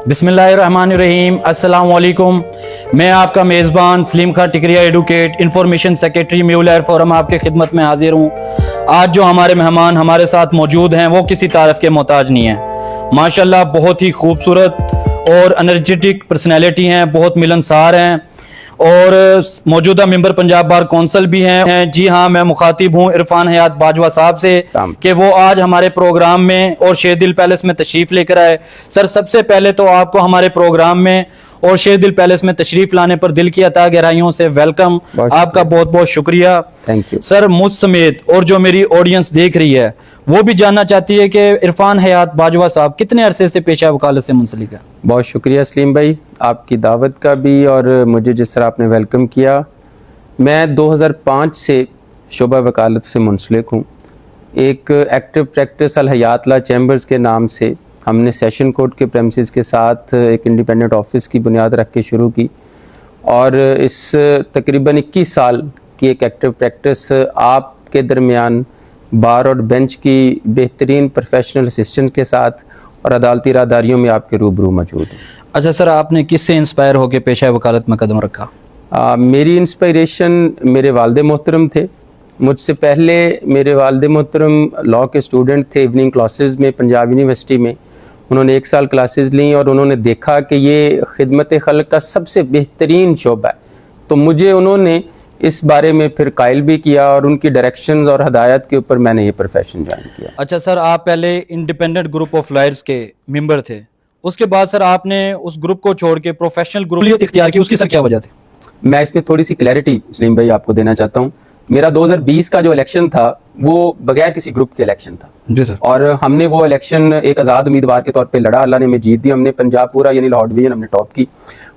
बिस्मिल्लाहिर्रहमानिर्रहीम, अस्सलाम वालेकुम। मैं आपका मेज़बान Salim Khan Tikaria advocate information secretary म्यूल एयर फोरम आपके खिदमत में हाजिर हूँ। आज जो हमारे मेहमान हमारे साथ मौजूद हैं वो किसी तारीफ के मोहताज नहीं हैं। माशाल्लाह बहुत ही खूबसूरत और एनर्जेटिक पर्सनैलिटी हैं, बहुत मिलनसार हैं और मौजूदा मेंबर पंजाब बार कौंसिल भी हैं। जी हाँ, मैं मुखातिब हूँ इरफान हयात बाजवा साहब से कि वो आज हमारे प्रोग्राम में और शेर दिल पैलेस में तशरीफ लेकर आए। सर, सबसे पहले तो आपको हमारे प्रोग्राम में और शेर दिल पैलेस में तशरीफ लाने पर दिल की अता गहराइयों से वेलकम, आपका बहुत बहुत शुक्रिया। थैंक यू सर, मुझ समेत और जो मेरी ऑडियंस देख रही है वो भी जानना चाहती है कि इरफान हयात बाजवा साहब कितने अरसे से पेशा वकालत से मुंसलिक है। बहुत शुक्रिया सलीम भाई आपकी दावत का भी और मुझे जिस तरह आपने वेलकम किया। मैं 2005 से शोबा वकालत से मुंसलिक हूँ। एक एक्टिव प्रैक्टिस अल हयात ला चैम्बर्स के नाम से हमने सेशन कोर्ट के प्रेमिसेस के साथ एक इंडिपेंडेंट ऑफिस की बुनियाद रख के शुरू की और इस तकरीबन 21 साल की एक एक्टिव प्रैक्टिस आपके दरमियान बार और बेंच की बेहतरीन प्रोफेशनल असिस्टेंट के साथ और अदालती राहदारियों में आपके रूबरू मौजूद है। अच्छा सर, आपने किससे इंस्पायर होकर पेशा वकालत में कदम रखा? मेरी इंस्पिरेशन मेरे वालिद मोहतरम थे। मुझसे पहले मेरे वालिद मोहतरम लॉ के स्टूडेंट थे इवनिंग क्लासेस में पंजाब यूनिवर्सिटी में। उन्होंने 1 साल क्लासेस ली और उन्होंने देखा कि ये खिदमत खल्क का सबसे बेहतरीन शोबा है, तो मुझे उन्होंने इस बारे में फिर कायल भी किया और उनकी डायरेक्शंस और हदायत के ऊपर मैंने ये प्रोफेशन ज्वाइन किया। अच्छा सर, आप पहले इंडिपेंडेंट ग्रुप ऑफ लॉयर्स के मेंबर थे, उसके बाद सर आपने उस ग्रुप को छोड़ के प्रोफेशनल ग्रुप इख्तियार की, उसकी सर क्या वजह थी? मैं इसमें थोड़ी सी क्लैरिटी सलीम भाई आपको देना चाहता हूँ। मेरा 2020 का जो इलेक्शन था वो बगैर किसी ग्रुप के इलेक्शन था जी सर, और हमने वो इलेक्शन एक आज़ाद उम्मीदवार के तौर पे लड़ा। अल्लाह ने हमें जीत दी। हमने पंजाब पूरा यानी लाहौर डिवीजन हमने टॉप की।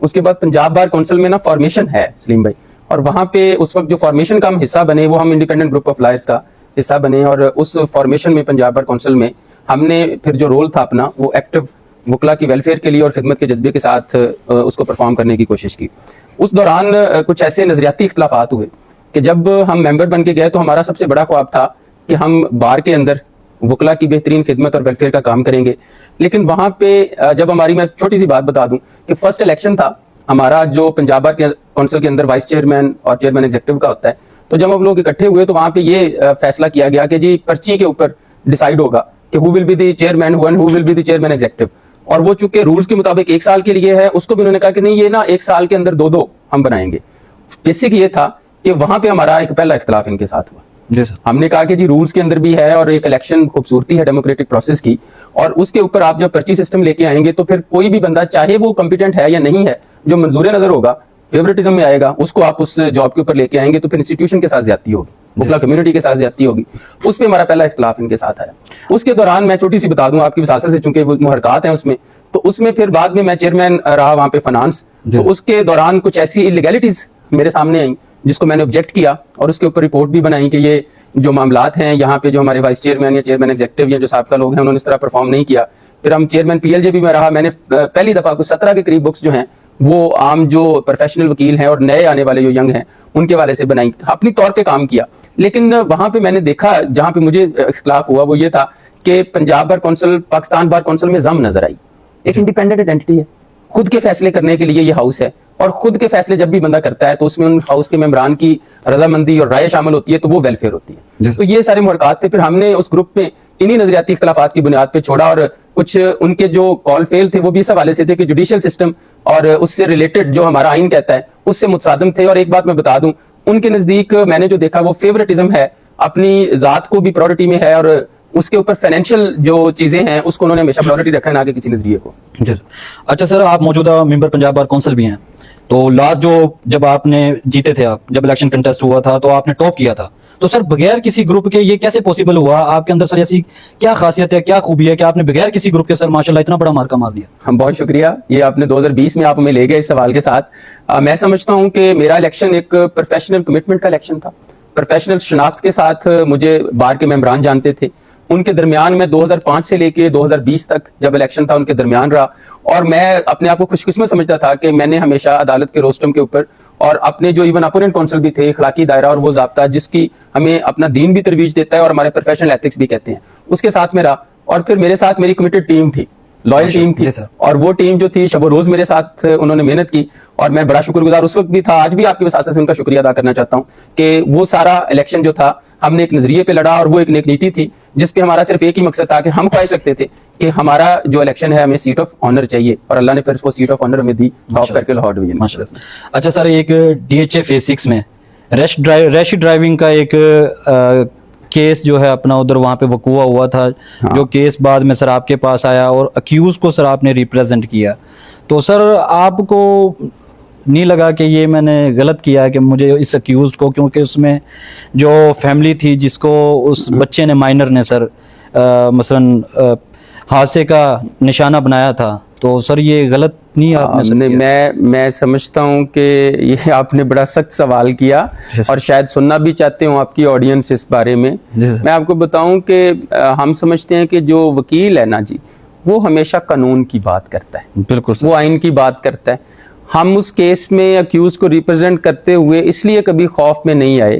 उसके बाद पंजाब बार काउंसिल में ना फॉर्मेशन है सलीम भाई, और वहाँ पे उस वक्त जो फॉर्मेशन का हम हिस्सा बने वो हम इंडिपेंडेंट ग्रुप ऑफ लॉयर्स का हिस्सा बने और उस फॉर्मेशन में पंजाब बार काउंसिल में हमने फिर जो रोल था अपना वो एक्टिव वकला की वेलफेयर के लिए और खिदमत के जज्बे के साथ उसको परफॉर्म करने की कोशिश की। उस दौरान कुछ ऐसे नजरियाती इख्तलाफात हुए कि जब हम मेंबर बन के गए तो हमारा सबसे बड़ा ख्वाब था कि हम बार के अंदर वकला की बेहतरीन खिदमत और वेलफेयर का काम करेंगे। लेकिन वहाँ पे जब हमारी, मैं छोटी सी बात बता दूं कि फर्स्ट इलेक्शन था हमारा जो पंजाब बार के काउंसिल के अंदर वाइस चेयरमैन और चेयरमैन एग्जीक्यूटिव का होता है, तो जब हम लोग इकट्ठे हुए तो वहाँ पे ये फैसला किया गया कि जी पर्ची के ऊपर डिसाइड होगा कि who will be the chairman who will be the chairman executive. और वो चूंकि रूल्स के मुताबिक 1 साल के लिए है, उसको भी उन्होंने कहा कि नहीं, ये ना 1 साल के अंदर 2 हम बनाएंगे। बेसिक ये था कि वहां पे हमारा एक पहला इख्तलाफ इनके साथ हुआ। हमने कहा कि जी रूल्स के अंदर भी है और एक इलेक्शन खूबसूरती है डेमोक्रेटिक प्रोसेस की, और उसके ऊपर आप जब पर्ची सिस्टम लेके आएंगे तो फिर कोई भी बंदा चाहे वो कॉम्पिटेंट है या नहीं है, जो मंजूर नजर होगा, फेवरेटिज्म में आएगा, उसको आप उस जॉब के ऊपर लेके आएंगे तो फिर इंस्टीट्यूशन के साथ ज्यादती होगी, वकला कम्युनिटी के साथ ज्यादती होगी। उस पे हमारा पहला इख्तलाफ इनके साथ आया। उसके दौरान मैं छोटी सी बता दूं आपकी वसासत से, चूंकि वो मुहरकात हैं उसमें, तो उसमें फिर बाद में मैं चेयरमैन रहा वहां पे फाइनेंस, तो उसके दौरान कुछ ऐसी इलीगैलिटीज मेरे सामने आई जिसको मैंने ऑब्जेक्ट किया और उसके ऊपर रिपोर्ट भी बनाई कि ये जो मामलात हैं यहाँ पे जो हमारे वाइस चेयरमैन या चेयरमैन एग्जीक्यूटिव या जो साबका लोग हैं उन्होंने इस तरह परफॉर्म नहीं किया। फिर हम चेयरमैन PLJ भी में रहा। मैंने पहली दफा कुछ 17 के करीब बुक्स जो हैं वो आम जो प्रोफेशनल वकील हैं और नए आने वाले जो यंग हैं उनके वाले से बनाई, अपनी तौर पे काम किया। लेकिन वहां पे मैंने देखा, जहां पे मुझे इख्तलाफ हुआ वो ये था कि Punjab bar council Pakistan bar council में जम नजर आई। एक इंडिपेंडेंट आइडेंटिटी है, खुद के फैसले करने के लिए ये हाउस है, और खुद के फैसले जब भी बंदा करता है तो उसमें उन हाउस के मेंबरान की रजामंदी और राय शामिल होती है, तो वो वेलफेयर होती है। तो ये सारे मुहरकात थे। फिर हमने उस ग्रुप में इन्हीं नजरियाती इख्तलाफात की बुनियाद पे छोड़ा, और कुछ उनके जो कॉल फेल थे वो भी इस हवाले से थे कि जुडिशियल सिस्टम और उससे रिलेटेड जो हमारा आइन कहता है उससे मुतसादम थे। और एक बात मैं बता दूं, उनके नजदीक मैंने जो देखा वो फेवरेटिज्म है, अपनी जात को भी प्रायोरिटी में है, और उसके ऊपर फाइनेंशियल जो चीजें हैं उसको उन्होंने हमेशा प्रायोरिटी रखा है, ना कि किसी नजरिए को। अच्छा सर, आप मौजूदा मेंबर पंजाब बार काउंसिल भी हैं, तो लास्ट जो जब आपने जीते थे, आप जब इलेक्शन कंटेस्ट हुआ था तो आपने टॉप किया था, तो सर बगैर किसी ग्रुप के ये कैसे पॉसिबल हुआ? आपके अंदर सर ऐसी क्या खासियत है, क्या खूबी है कि आपने बगैर किसी ग्रुप के सर माशाल्लाह इतना बड़ा मार्का मार दिया? हम बहुत शुक्रिया, ये आपने 2020 में आप हमें ले गए इस सवाल के साथ। मैं समझता हूँ कि मेरा इलेक्शन एक प्रोफेशनल कमिटमेंट का इलेक्शन था। प्रोफेशनल शनाख्त के साथ मुझे बार के मेंबरान जानते थे। उनके दरमियान में 2005 से लेके 2020 तक जब इलेक्शन था उनके दरमियान रहा, और मैं अपने आप को खुशकिस्मत समझता था कि मैंने हमेशा अदालत के रोस्टम के ऊपर और अपने जो इवन अपोनेंट काउंसिल भी थे, इखलाकी दायरा और वो ज़ाब्ता जिसकी हमें अपना दीन भी तरवीज देता है और हमारे प्रोफेशनल एथिक्स भी कहते हैं, उसके साथ में रहा। और फिर मेरे साथ मेरी कमिटेड टीम थी, लॉयल टीम थी, जी सर। और वो टीम जो थी शब रोज मेरे साथ उन्होंने मेहनत की, और मैं बड़ा शुक्रगुजार उस वक्त भी था, आज भी आपकी वसात से उनका शुक्रिया अदा करना चाहता हूँ कि वो सारा इलेक्शन जो था हमने एक नजरिए पे लड़ा, और वो एक नेक नीति थी जिसपे हमारा सिर्फ एक ही मकसद था कि हम ख्वाहिश रखते थे कि हमारा जो इलेक्शन है हमें सीट ऑफ ऑनर चाहिए, और अल्लाह ने फिर वो सीट ऑफ ऑनर हमें दी, टॉप करके लाहौर डिवीजन। माशाल्लाह। अच्छा सर, एक DHA फेज 6 में रैश ड्राइविंग का एक केस जो है अपना उधर वहाँ पे वकूआ हुआ था, जो केस बाद में सर आपके पास आया और अक्यूज को सर आपने रिप्रेजेंट किया, तो सर आपको नहीं लगा कि ये मैंने गलत किया है कि मुझे इस अक्यूज को, क्योंकि उसमें जो फैमिली थी जिसको उस बच्चे ने, माइनर ने सर मसलन हादसे का निशाना बनाया था, तो सर ये गलत नहीं आपने? मैं समझता हूँ कि ये आपने बड़ा सख्त सवाल किया, और शायद सुनना भी चाहते हो आपकी ऑडियंस इस बारे में। मैं आपको बताऊं कि हम समझते हैं कि जो वकील है ना जी, वो हमेशा कानून की बात करता है, बिल्कुल वो आइन की बात करता है। हम उस केस में अक्यूज को रिप्रेजेंट करते हुए इसलिए कभी खौफ में नहीं आए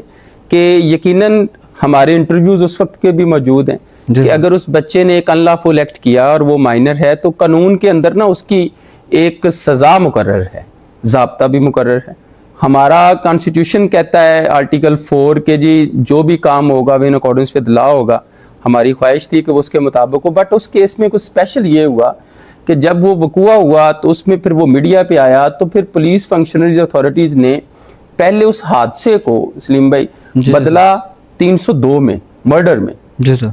कि यकीनन हमारे इंटरव्यूज उस वक्त के भी मौजूद हैं कि अगर उस बच्चे ने एक अनलॉफुल एक्ट किया और वो माइनर है, तो कानून के अंदर ना उसकी एक सजा मुकर्रर है, ज़ाब्ता भी मुकर्रर है। हमारा कॉन्स्टिट्यूशन कहता है आर्टिकल 4 के जी जो भी काम होगा वो इन अकॉर्डेंस विद लॉ होगा। हमारी ख्वाहिश थी कि वो उसके मुताबिक हो, बट उस केस में कुछ स्पेशल ये हुआ कि जब वो वकूआ हुआ तो उसमें फिर वो मीडिया पे आया, तो फिर पुलिस फंक्शनरीज अथॉरिटीज ने पहले उस हादसे को सलीम भाई बदला 302 में मर्डर में,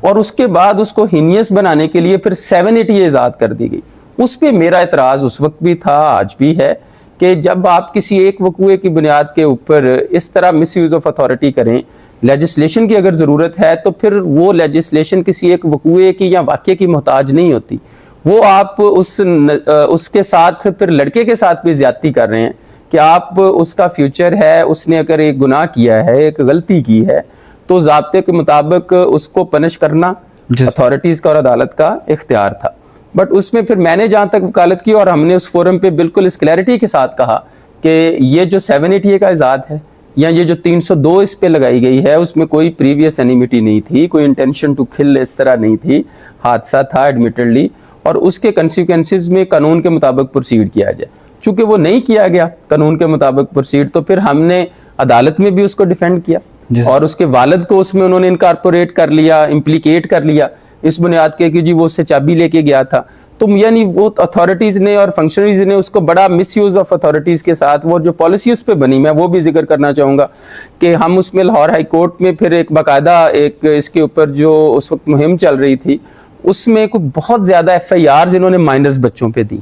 और उसके बाद उसको हीनियस बनाने के लिए फिर 780 इजाद कर दी गई। उस पे मेरा एतराज उस वक्त भी था, आज भी है, कि जब आप किसी एक वकूए की बुनियाद के ऊपर इस तरह मिस यूज ऑफ अथॉरिटी करें, लेजिस्लेशन की अगर जरूरत है तो फिर वो लेजिस्लेशन किसी एक वकूए की या वाक़ये की मोहताज नहीं होती, वो आप उसके साथ फिर लड़के के साथ भी ज्यादती कर रहे हैं कि आप उसका फ्यूचर है, उसने अगर एक गुनाह किया है, एक गलती की है, तो ज़ाब्ते के मुताबिक उसको पनिश करना अथॉरिटीज का और अदालत का इख्तियार था। बट उसमें फिर मैंने जहां तक वकालत की और हमने उस फोरम पे बिल्कुल इस क्लैरिटी के साथ कहा कि ये जो 780 का इजाद है या ये जो 302 इस पे लगाई गई है, उसमें कोई प्रीवियस एनिमिटी नहीं थी, कोई इंटेंशन टू किल इस तरह नहीं थी, हादसा था एडमिटेडली, और उसके कंसिक्वेंसेस में कानून के मुताबिक प्रोसीड किया जाए। चूंकि वो नहीं किया गया कानून के मुताबिक प्रोसीड, तो फिर हमने अदालत में भी उसको डिफेंड किया, और उसके वालिद को उसमें उन्होंने इनकारपोरेट कर लिया, इम्प्लीकेट कर लिया इस बुनियाद के कि जी वो उससे चाबी लेके गया था। तो यानी वो अथॉरिटीज ने और फंक्शनरीज ने उसको बड़ा मिसयूज ऑफ अथॉरिटीज के साथ, वो जो पॉलिसी उस पर बनी, मैं वो भी जिक्र करना चाहूंगा कि हम उसमें लाहौर हाई कोर्ट में फिर एक बाकायदा एक इसके ऊपर जो उस वक्त मुहिम चल रही थी, उसमें कुछ बहुत ज्यादा FIR इन्होंने माइनर्स बच्चों पे दी।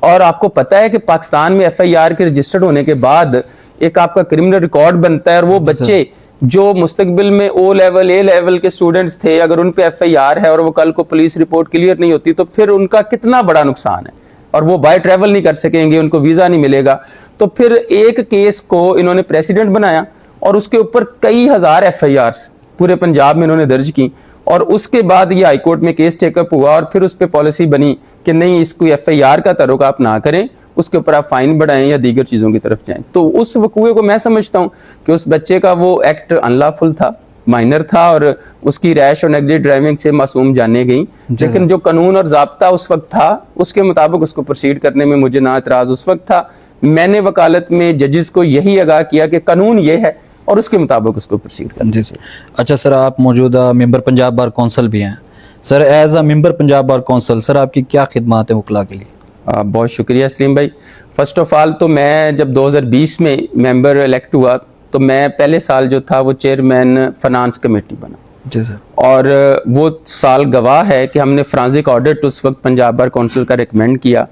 और आपको पता है कि पाकिस्तान में FIR के रजिस्टर्ड होने के बाद एक आपका क्रिमिनल रिकॉर्ड बनता है, और वो बच्चे जो मुस्तकबिल में O लेवल A लेवल के स्टूडेंट्स थे, अगर उन पे FIR है और वो कल को पुलिस रिपोर्ट क्लियर नहीं होती, तो फिर उनका कितना बड़ा नुकसान है, और वो बाय ट्रैवल नहीं कर सकेंगे, उनको वीजा नहीं मिलेगा। तो फिर एक केस को इन्होंने प्रेसिडेंट बनाया और उसके ऊपर कई हजार FIRs पूरे पंजाब में इन्होंने दर्ज की, और उसके बाद ये हाईकोर्ट में केस टेकअप हुआ, और फिर उस पर पॉलिसी बनी कि नहीं, इसको FIR का तरुक आप ना करें, उसके ऊपर आप फाइन बढ़ाएं या दीगर चीजों की तरफ जाएं। तो उस वकूए को मैं समझता हूं कि उस बच्चे का वो एक्ट अनलॉफुल था, माइनर था, और उसकी रैश और नेगलिजेंट ड्राइविंग से मासूम जाने गई, लेकिन जो कानून और ज़ाब्ता उस वक्त था उसके मुताबिक उसको प्रोसीड करने में मुझे ना एतराज उस वक्त था। मैंने वकालत में जजेस को यही आगाह किया कि कानून ये है और उसके मुताबिक उसको प्रोसीड करना। जी सर। अच्छा सर, आप मौजूदा मेंबर पंजाब बार कौंसिल भी हैं sir. As a member Punjab bar council sir, आपकी क्या खिदमत है वकला के लिए? बहुत शुक्रिया सलीम भाई। फर्स्ट ऑफ ऑल तो मैं जब 2020 में मेंबर इलेक्ट हुआ, तो मैं पहले साल जो था वो चेयरमैन फाइनेंस कमेटी बना। जी सर। और वो साल गवाह है कि हमने फ्रांसिक ऑडिट उस वक्त पंजाब बार कौंसिल का रिकमेंड किया।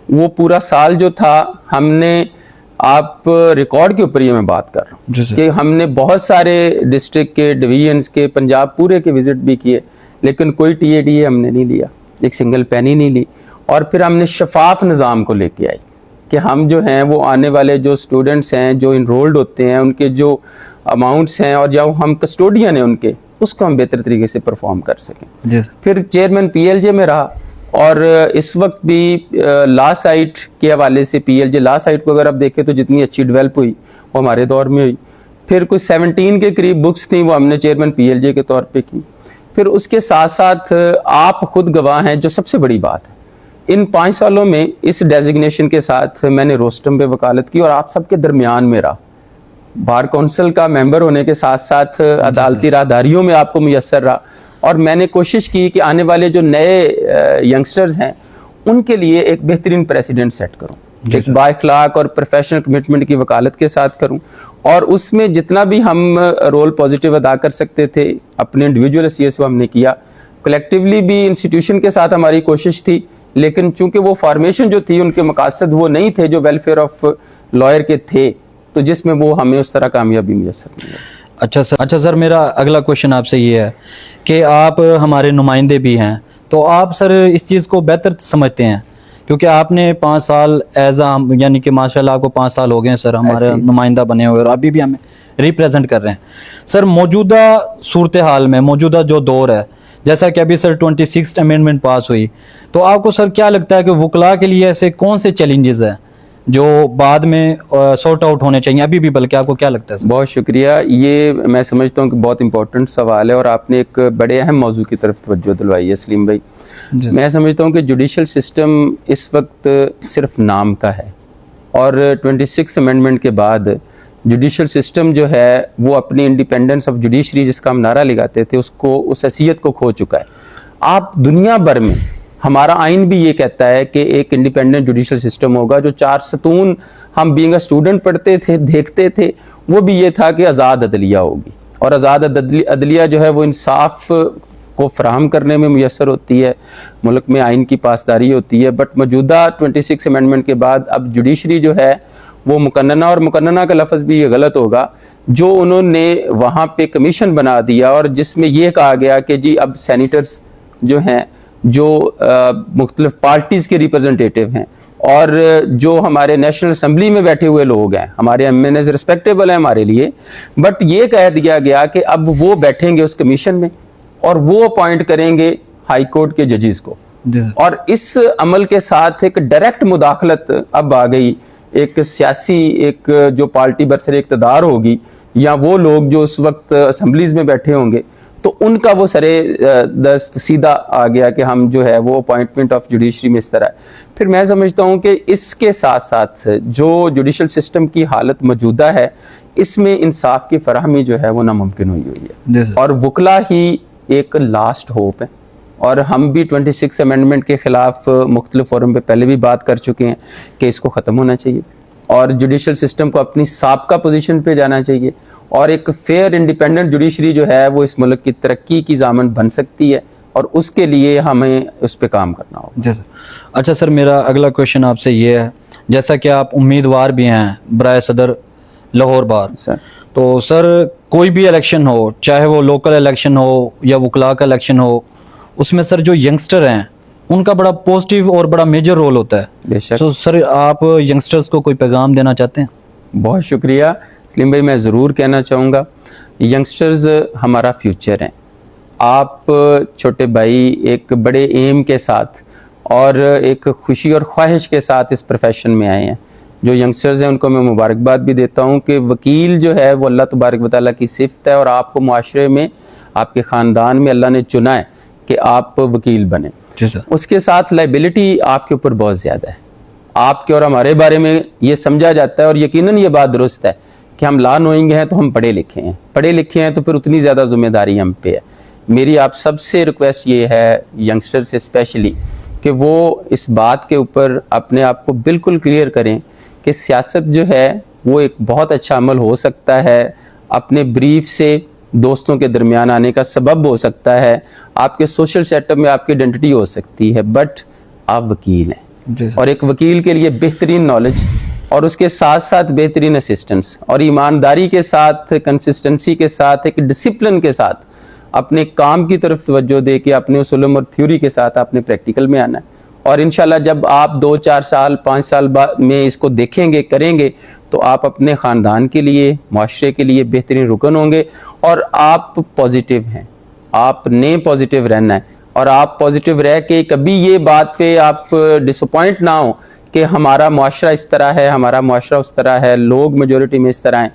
वो पूरा साल जो था हमने, आप रिकॉर्ड के ऊपर ये मैं बात कर रहा हूँ कि हमने बहुत सारे डिस्ट्रिक्ट के, डिवीजन्स के, पंजाब पूरे के विजिट भी किए, लेकिन कोई TADA हमने नहीं लिया, एक सिंगल पेनी नहीं ली। और फिर हमने शफाफ निज़ाम को लेके आए कि हम जो हैं वो आने वाले जो स्टूडेंट्स हैं जो इनरोल्ड होते हैं, उनके जो अमाउंट्स हैं और जो हम कस्टोडियन हैं उनके, उसको हम बेहतर तरीके से परफॉर्म कर सकें। फिर चेयरमैन PLJ में रहा, और इस वक्त भी ला साइट के हवाले से PLJ ला साइट को अगर आप देखें तो जितनी अच्छी डेवलप हुई वो हमारे दौर में हुई। फिर कुछ 17 के करीब बुक्स थी, वो हमने चेयरमैन PLJ के तौर पे की। फिर उसके साथ साथ आप खुद गवाह हैं, जो सबसे बड़ी बात है ان 5 سالوں میں اس ڈیزگنیشن کے ساتھ میں نے روسٹم پہ وکالت کی اور آپ سب کے درمیان میں رہا. بار کونسل کا ممبر ہونے کے ساتھ ساتھ عدالتی راہداریوں میں آپ کو میسر رہا, اور میں نے کوشش کی کہ آنے والے جو نئے ینگسٹرز ہیں ان کے لیے ایک بہترین پریسیڈنٹ سیٹ کروں, ایک با اخلاق اور پروفیشنل کمٹمنٹ کی وکالت کے ساتھ کروں, اور اس میں جتنا بھی ہم رول پازیٹیو ادا کر سکتے تھے اپنے انڈیویجول حیثیت سے ہم نے کیا. کلیکٹیولی بھی انسٹیٹیوشن کے ساتھ ہماری کوشش تھی, لیکن چونکہ وہ فارمیشن جو تھی ان کے مقاصد وہ نہیں تھے جو ویلفیئر آف لائر کے تھے, تو جس میں وہ ہمیں اس طرح کامیابی میسر نہیں ہے. اچھا سر, میرا اگلا کوشچن آپ سے یہ ہے کہ آپ ہمارے نمائندے بھی ہیں, تو آپ سر اس چیز کو بہتر سمجھتے ہیں کیونکہ آپ نے 5 سال یعنی کہ ماشاءاللہ آپ کو 5 سال ہو گئے ہیں سر ہمارے نمائندہ بنے ہوئے, اور ابھی بھی ہمیں ریپریزنٹ کر رہے ہیں. سر موجودہ صورتحال میں, موجودہ جو دور ہے, جیسا کہ ابھی سر 26 امینڈمنٹ پاس ہوئی, تو آپ کو سر کیا لگتا ہے کہ وکلاء کے لیے ایسے کون سے چیلنجز ہیں جو بعد میں سارٹ آؤٹ ہونے چاہیے ابھی بھی, بلکہ آپ کو کیا لگتا ہے؟ بہت شکریہ, یہ میں سمجھتا ہوں کہ بہت امپورٹنٹ سوال ہے اور آپ نے ایک بڑے اہم موضوع کی طرف توجہ دلوائی ہے سلیم بھائی. میں سمجھتا ہوں کہ جوڈیشل سسٹم اس وقت صرف نام کا ہے, اور 26 امینڈمنٹ کے بعد جوڈیشل سسٹم جو ہے وہ اپنی انڈیپینڈنس آف جوڈیشری جس کا ہم نعرہ لگاتے تھے اس حیثیت کو کھو چکا ہے. آپ دنیا بھر میں, ہمارا آئین بھی یہ کہتا ہے کہ ایک انڈیپینڈنٹ جوڈیشل سسٹم ہوگا. جو 4 ستون ہم بینگ اے اسٹوڈنٹ پڑھتے تھے, دیکھتے تھے, وہ بھی یہ تھا کہ آزاد عدلیہ ہوگی, اور آزاد عدلیہ جو ہے وہ انصاف کو فراہم کرنے میں میسر ہوتی ہے, ملک میں آئین کی پاسداری ہوتی ہے. بٹ موجودہ 26 امینڈمنٹ کے بعد اب جوڈیشری جو ہے وہ مقننہ, اور مقننہ کا لفظ بھی یہ غلط ہوگا, جو انہوں نے وہاں پہ کمیشن بنا دیا اور جس میں یہ کہا گیا کہ جی اب سینیٹرز جو ہیں جو مختلف پارٹیز کے ریپرزنٹیٹیو ہیں اور جو ہمارے نیشنل اسمبلی میں بیٹھے ہوئے لوگ ہیں, ہمارے ایم این ایز ریسپیکٹیبل ہیں ہمارے لیے, بٹ یہ کہہ دیا گیا کہ اب وہ بیٹھیں گے اس کمیشن میں اور وہ اپوائنٹ کریں گے ہائی کورٹ کے ججز کو. اور اس عمل کے ساتھ ایک ڈائریکٹ مداخلت اب آ گئی, ایک سیاسی ایک جو پارٹی برسر اقتدار ہوگی یا وہ لوگ جو اس وقت اسمبلیز میں بیٹھے ہوں گے, تو ان کا وہ سرے دست سیدھا آ گیا کہ ہم جو ہے وہ اپوائنٹمنٹ آف جوڈیشری میں اس طرح ہے. پھر میں سمجھتا ہوں کہ اس کے ساتھ ساتھ جو جوڈیشل سسٹم کی حالت موجودہ ہے اس میں انصاف کی فراہمی جو ہے وہ ناممکن ہوئی ہے, اور وکلا ہی ایک لاسٹ ہوپ ہے. اور ہم بھی 26 امینڈمنٹ کے خلاف مختلف فورم پہ پہلے بھی بات کر چکے ہیں کہ اس کو ختم ہونا چاہیے, اور جوڈیشل سسٹم کو اپنی سابقہ پوزیشن پہ جانا چاہیے, اور ایک فیئر انڈیپینڈنٹ جوڈیشری جو ہے وہ اس ملک کی ترقی کی ضامن بن سکتی ہے, اور اس کے لیے ہمیں اس پہ کام کرنا ہوگا. جی سر. اچھا سر, میرا اگلا کویشچن آپ سے یہ ہے, جیسا کہ آپ امیدوار بھی ہیں برائے صدر لاہور بار, تو سر کوئی بھی الیکشن ہو, چاہے وہ لوکل الیکشن ہو یا وکلاء کا الیکشن ہو, اس میں سر جو ینگسٹر ہیں ان کا بڑا پازیٹیو اور بڑا میجر رول ہوتا ہے. بے شک. تو سر آپ ینگسٹرز کو کوئی پیغام دینا چاہتے ہیں؟ بہت شکریہ سلیم بھائی, میں ضرور کہنا چاہوں گا ینگسٹرز ہمارا فیوچر ہیں. آپ چھوٹے بھائی ایک بڑے ایم کے ساتھ اور ایک خوشی اور خواہش کے ساتھ اس پروفیشن میں آئے ہیں. جو ینگسٹرز ہیں ان کو میں مبارکباد بھی دیتا ہوں کہ وکیل جو ہے وہ اللہ تبارک و تعالیٰ کی صفت ہے, اور آپ کو معاشرے میں آپ کے خاندان میں اللہ نے چنا ہے کہ آپ وکیل بنیں. اس کے ساتھ لائبلٹی آپ کے اوپر بہت زیادہ ہے. آپ کے اور ہمارے بارے میں یہ سمجھا جاتا ہے, اور یقیناً یہ بات درست ہے کہ ہم لا نوئنگ ہیں تو ہم پڑھے لکھے ہیں تو پھر اتنی زیادہ ذمہ داری ہم پہ ہے. میری آپ سب سے ریکویسٹ یہ ہے ینگسٹر سے اسپیشلی کہ وہ اس بات کے اوپر اپنے آپ کو بالکل کلیئر کریں کہ سیاست جو ہے وہ ایک بہت اچھا عمل ہو سکتا ہے, اپنے بریف سے دوستوں کے درمیان آنے کا سبب ہو سکتا ہے, آپ کے سوشل سیٹ اپ میں آپ کی آئیڈینٹی ہو سکتی ہے, بٹ آپ وکیل ہیں. اور ایک وکیل کے لیے بہترین نالج اور اس کے ساتھ ساتھ بہترین اسسٹنس اور ایمانداری کے ساتھ, کنسسٹنسی کے ساتھ, ایک ڈسپلن کے ساتھ اپنے کام کی طرف توجہ دے کے اپنے اصولم اور تھیوری کے ساتھ اپنے پریکٹیکل میں آنا ہے. اور انشاءاللہ جب آپ 2-4 سال 5 سال میں اس کو دیکھیں گے, کریں گے, تو آپ اپنے خاندان کے لیے, معاشرے کے لیے بہترین رکن ہوں گے. اور آپ پازیٹیو ہیں, آپ نے پازیٹیو رہنا ہے, اور آپ پازیٹیو رہ کے کبھی یہ بات پہ آپ ڈس اپوائنٹ نہ ہوں کہ ہمارا معاشرہ اس طرح ہے, ہمارا معاشرہ اس طرح ہے, لوگ میجورٹی میں اس طرح ہیں.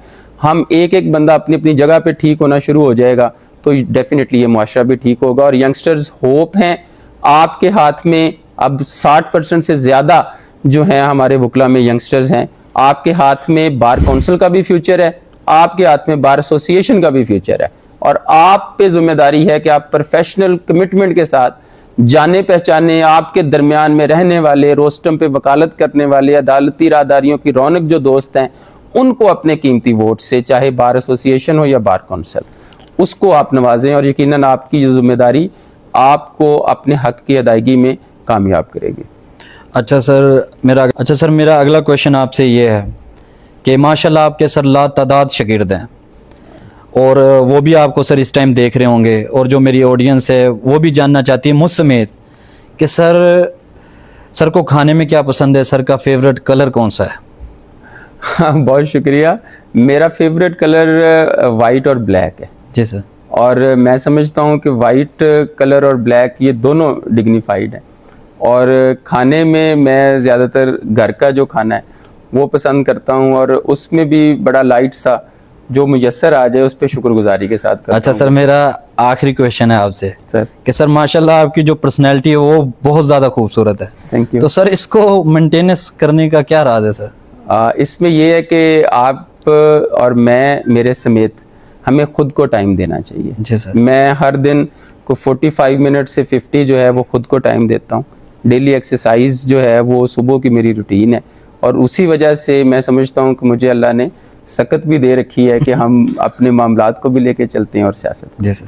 ہم ایک بندہ اپنی اپنی جگہ پہ ٹھیک ہونا شروع ہو جائے گا تو ڈیفینیٹلی یہ معاشرہ بھی ٹھیک ہوگا. اور ینگسٹرز ہوپ ہیں, آپ کے ہاتھ میں اب 60% سے زیادہ جو ہیں ہمارے وکلا میں ینگسٹرز ہیں. آپ کے ہاتھ میں بار کونسل کا بھی فیوچر ہے, آپ کے ہاتھ میں بار ایسوسیشن کا بھی فیوچر ہے, اور آپ پہ ذمہ داری ہے کہ آپ پروفیشنل کمٹمنٹ کے ساتھ جانے پہچانے آپ کے درمیان میں رہنے والے, روسٹم پہ وکالت کرنے والے, عدالتی راہداریوں کی رونق جو دوست ہیں, ان کو اپنے قیمتی ووٹ سے, چاہے بار ایسوسیشن ہو یا بار کونسل, اس کو آپ نوازیں, اور یقیناً آپ کی یہ ذمہ داری آپ کو اپنے حق کی ادائیگی میں کامیاب کرے گی. اچھا سر, میرا اگلا کویشچن آپ سے یہ ہے کہ ماشاءاللہ آپ کے سر لا تعداد شاگرد ہیں, اور وہ بھی آپ کو سر اس ٹائم دیکھ رہے ہوں گے, اور جو میری آڈینس ہے وہ بھی جاننا چاہتی ہے مجھ سمیت کہ سر کو کھانے میں کیا پسند ہے, سر کا فیوریٹ کلر کون سا ہے؟ بہت شکریہ. میرا فیوریٹ کلر وائٹ اور بلیک ہے. جی سر. اور میں سمجھتا ہوں کہ وائٹ کلر اور بلیک یہ دونوں ڈگنیفائڈ ہیں, اور کھانے میں زیادہ تر گھر کا جو کھانا ہے وہ پسند کرتا ہوں, اور اس میں بھی بڑا لائٹ سا جو میسر آ جائے اس پہ شکر گزاری کے ساتھ کرتا ہوں. اچھا سر, میرا آخری کویشچن ہے آپ سے سر کہ سر ماشاءاللہ آپ کی جو پرسنالٹی ہے وہ بہت زیادہ خوبصورت ہے. Thank you. تو سر اس کو مینٹیننس کرنے کا کیا راز ہے سر؟ اس میں یہ ہے کہ آپ اور میں, میرے سمیت, ہمیں خود کو ٹائم دینا چاہیے. جی سر. میں ہر دن کو 45 منٹ سے 50 جو ہے وہ خود کو ٹائم دیتا ہوں. ڈیلی ایکسرسائز جو ہے وہ صبح کی میری روٹین ہے, اور اسی وجہ سے میں سمجھتا ہوں کہ مجھے اللہ نے سکت بھی دے رکھی ہے کہ ہم اپنے معاملات کو بھی لے کے چلتے ہیں اور سیاست. جی سر.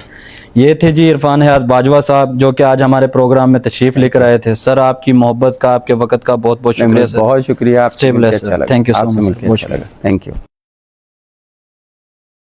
یہ تھے جی عرفان حیات باجوہ صاحب, جو کہ آج ہمارے پروگرام میں تشریف لے کر آئے تھے. سر آپ کی محبت کا, آپ کے وقت کا بہت بہت شکریہ سر. بہت شکریہ. آپ سے مل کے Stay blessed, اچھا لگا. Thank you so آپ سے much. مل کے بہت اچھا لگا. Thank you.